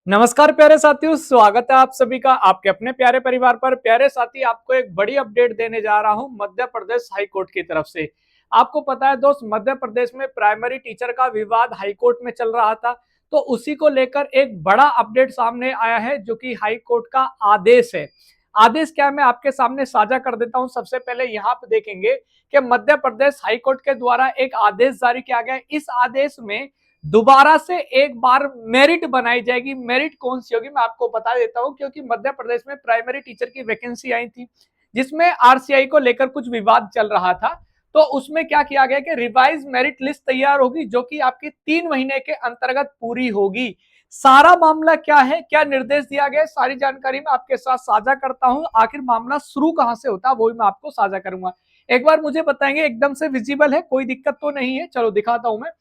नमस्कार प्यारे साथियों, स्वागत है आप सभी का आपके अपने प्यारे परिवार पर। प्यारे साथी, आपको एक बड़ी अपडेट देने जा रहा हूं मध्य प्रदेश हाई कोर्ट की तरफ से। आपको पता है दोस्त, मध्य प्रदेश में प्राइमरी टीचर का विवाद हाई कोर्ट में चल रहा था, तो उसी को लेकर एक बड़ा अपडेट सामने आया है जो कि हाई कोर्ट का आदेश है। आदेश क्या है, मैं आपके सामने साझा कर देता हूं। सबसे पहले यहाँ पे देखेंगे कि मध्य प्रदेश हाई कोर्ट के द्वारा एक आदेश जारी किया गया है। इस आदेश में दोबारा से एक बार मेरिट बनाई जाएगी। मेरिट कौन सी होगी मैं आपको बता देता हूं, क्योंकि मध्य प्रदेश में प्राइमरी टीचर की वैकेंसी आई थी जिसमें आरसीआई को लेकर कुछ विवाद चल रहा था। तो उसमें क्या किया गया कि रिवाइज मेरिट लिस्ट तैयार होगी जो कि आपकी 3 महीने के अंतर्गत पूरी होगी। सारा मामला क्या है, क्या निर्देश दिया गया, सारी जानकारी मैं आपके साथ साझा करता हूं। आखिर मामला शुरू कहां से होता है वो भी मैं आपको साझा करूंगा। एक बार मुझे बताएंगे, एकदम से विजिबल है, कोई दिक्कत तो नहीं है? चलो दिखाता हूं मैं।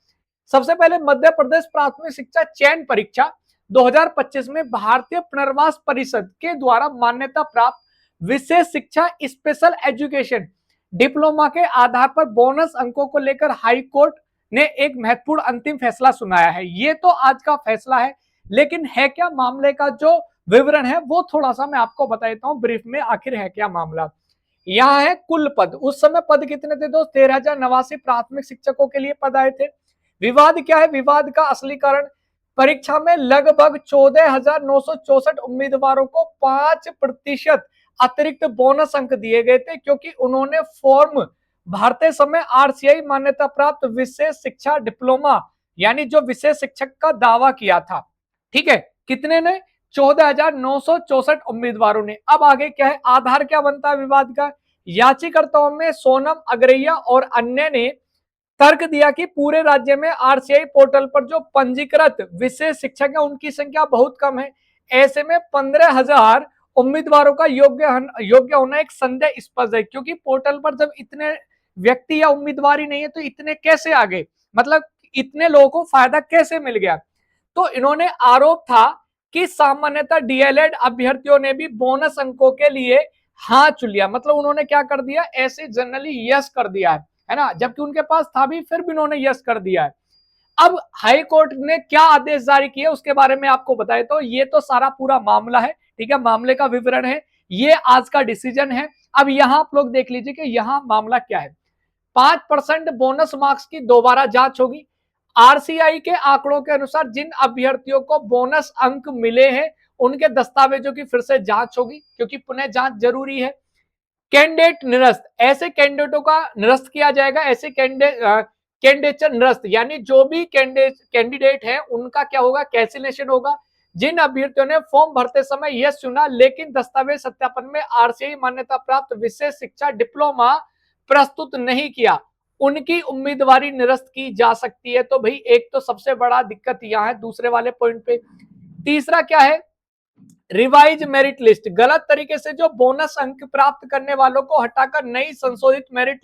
सबसे पहले मध्य प्रदेश प्राथमिक शिक्षा चयन परीक्षा 2025 में भारतीय पुनर्वास परिषद के द्वारा मान्यता प्राप्त विशेष शिक्षा स्पेशल एजुकेशन डिप्लोमा के आधार पर बोनस अंकों को लेकर हाई कोर्ट ने एक महत्वपूर्ण अंतिम फैसला सुनाया है। ये तो आज का फैसला है, लेकिन है क्या मामले का जो विवरण है वो थोड़ा सा मैं आपको बता देता हूं ब्रीफ में। आखिर है क्या मामला। यहाँ है कुल पद। उस समय पद कितने थे दोस्त? 13,089 प्राथमिक शिक्षकों के लिए पद आए थे। विवाद क्या है? विवाद का असली कारण, परीक्षा में लगभग 14,964 उम्मीदवारों को 5% अतिरिक्त बोनस अंक दिए गए थे, क्योंकि उन्होंने फॉर्म भरते समय आरसीआई मान्यता प्राप्त विशेष शिक्षा डिप्लोमा यानी जो विशेष शिक्षक का दावा किया था। ठीक है, कितने ने? 14,964 उम्मीदवारों ने। अब आगे क्या है, आधार क्या बनता है विवाद का? याचिकाकर्ताओं में सोनम अग्रैया और अन्य ने तर्क दिया कि पूरे राज्य में आरसीआई पोर्टल पर जो पंजीकृत विशेष शिक्षक है उनकी संख्या बहुत कम है। ऐसे में 15,000 उम्मीदवारों का योग्य होना एक संदेहास्पद है, क्योंकि पोर्टल पर जब इतने व्यक्ति या उम्मीदवार ही नहीं है तो इतने कैसे आ गए, मतलब इतने लोगों को फायदा कैसे मिल गया। तो इन्होंने आरोप था कि सामान्यतः डीएलएड अभ्यर्थियों ने भी बोनस अंकों के लिए हाँ चुन लिया, मतलब उन्होंने क्या कर दिया, ऐसे जनरली यस कर दिया है ना, जबकि उनके पास था भी फिर भी उन्होंने यस कर दिया है। अब हाई कोर्ट ने क्या आदेश जारी किए उसके बारे में आपको बताए, तो ये तो सारा पूरा मामला है। ठीक है, मामले का विवरण है, ये आज का डिसीजन है। अब यहां आप लोग देख लीजिए कि यहां मामला क्या है। 5% बोनस मार्क्स की दोबारा जांच होगी। आरसीआई के आंकड़ों के अनुसार जिन अभ्यर्थियों को बोनस अंक मिले हैं उनके दस्तावेजों की फिर से जांच होगी, क्योंकि पुनः जांच जरूरी है। कैंडिडेट निरस्त, ऐसे कैंडिडेटों का निरस्त किया जाएगा। ऐसे कैंडिडेचर निरस्त यानी जो भी कैंडिडेट है उनका क्या होगा, कैंसिलेशन होगा। जिन अभ्यर्थियों ने फॉर्म भरते समय यस चुना लेकिन दस्तावेज सत्यापन में आरसीआई मान्यता प्राप्त विशेष शिक्षा डिप्लोमा प्रस्तुत नहीं किया, उनकी उम्मीदवारी निरस्त की जा सकती है। तो भाई एक तो सबसे बड़ा दिक्कत यहां है दूसरे वाले पॉइंट पे। तीसरा क्या है, रिवाइज मेरिट लिस्ट, गलत तरीके से जो बोनस अंक प्राप्त करने वालों को हटाकर नई संशोधित मेरिट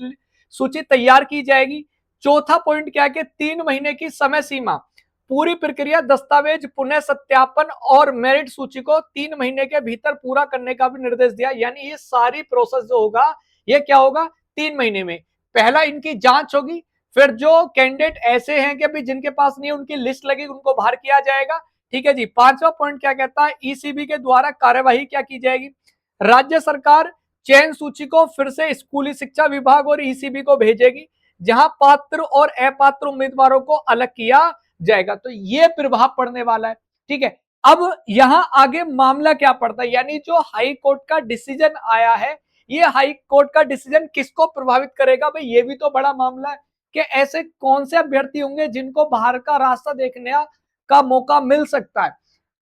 सूची तैयार की जाएगी। चौथा पॉइंट क्या है कि 3 महीने की समय सीमा, पूरी प्रक्रिया दस्तावेज पुनः सत्यापन और मेरिट सूची को 3 महीने के भीतर पूरा करने का भी निर्देश दिया। यानी ये सारी प्रोसेस जो होगा ये क्या होगा, 3 महीने में। पहला इनकी जांच होगी, फिर जो कैंडिडेट ऐसे हैं कि जिनके पास नहीं उनकी लिस्ट लगेगी, उनको बाहर किया जाएगा। ठीक है जी। पांचवा पॉइंट क्या कहता है, ईसीबी के द्वारा कार्यवाही क्या की जाएगी। राज्य सरकार चयन सूची को फिर से स्कूली शिक्षा विभाग और ईसीबी को भेजेगी, जहां पात्र और अपात्र उम्मीदवारों को अलग किया जाएगा। तो ये प्रभाव पड़ने वाला है। ठीक है, अब यहां आगे मामला क्या पड़ता है, यानी जो हाई कोर्ट का डिसीजन आया है, ये हाई कोर्ट का डिसीजन किसको प्रभावित करेगा भाई, ये भी तो बड़ा मामला है कि ऐसे कौन से अभ्यर्थी होंगे जिनको बाहर का रास्ता देखने का मौका मिल सकता है।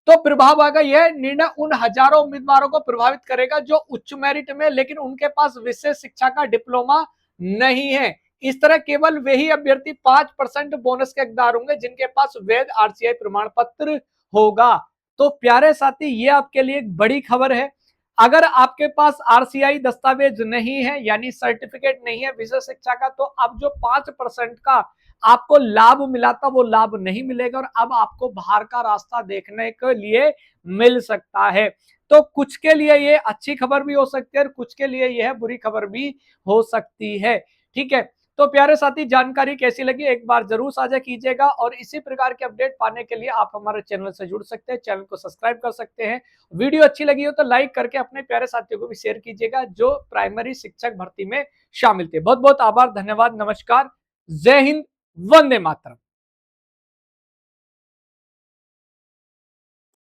तो प्रभाव आएगा, यह निर्णय उन हजारों उम्मीदवारों को प्रभावित करेगा जो उच्च मेरिट में लेकिन उनके पास विशेष शिक्षा का डिप्लोमा नहीं है। इस तरह केवल वही अभ्यर्थी 5% बोनस के हकदार होंगे जिनके पास वैध आरसीआई प्रमाण पत्र होगा। तो प्यारे साथी, ये आपके लिए एक बड़ी खबर है। अगर आपके पास आरसीआई दस्तावेज नहीं है यानी सर्टिफिकेट नहीं है विशेष शिक्षा का, तो अब जो 5% का आपको लाभ मिला था वो लाभ नहीं मिलेगा और अब आपको बाहर का रास्ता देखने के लिए मिल सकता है। तो कुछ के लिए ये अच्छी खबर भी हो सकती है और कुछ के लिए यह बुरी खबर भी हो सकती है। ठीक है, तो प्यारे साथी, जानकारी कैसी लगी एक बार जरूर साझा कीजिएगा, और इसी प्रकार के अपडेट पाने के लिए आप हमारे चैनल से जुड़ सकते हैं, चैनल को सब्सक्राइब कर सकते हैं। वीडियो अच्छी लगी हो तो लाइक करके अपने प्यारे साथियों को भी शेयर कीजिएगा जो प्राइमरी शिक्षक भर्ती में शामिल थे। बहुत बहुत आभार, धन्यवाद, नमस्कार, जय हिंद, वंदे मातरम।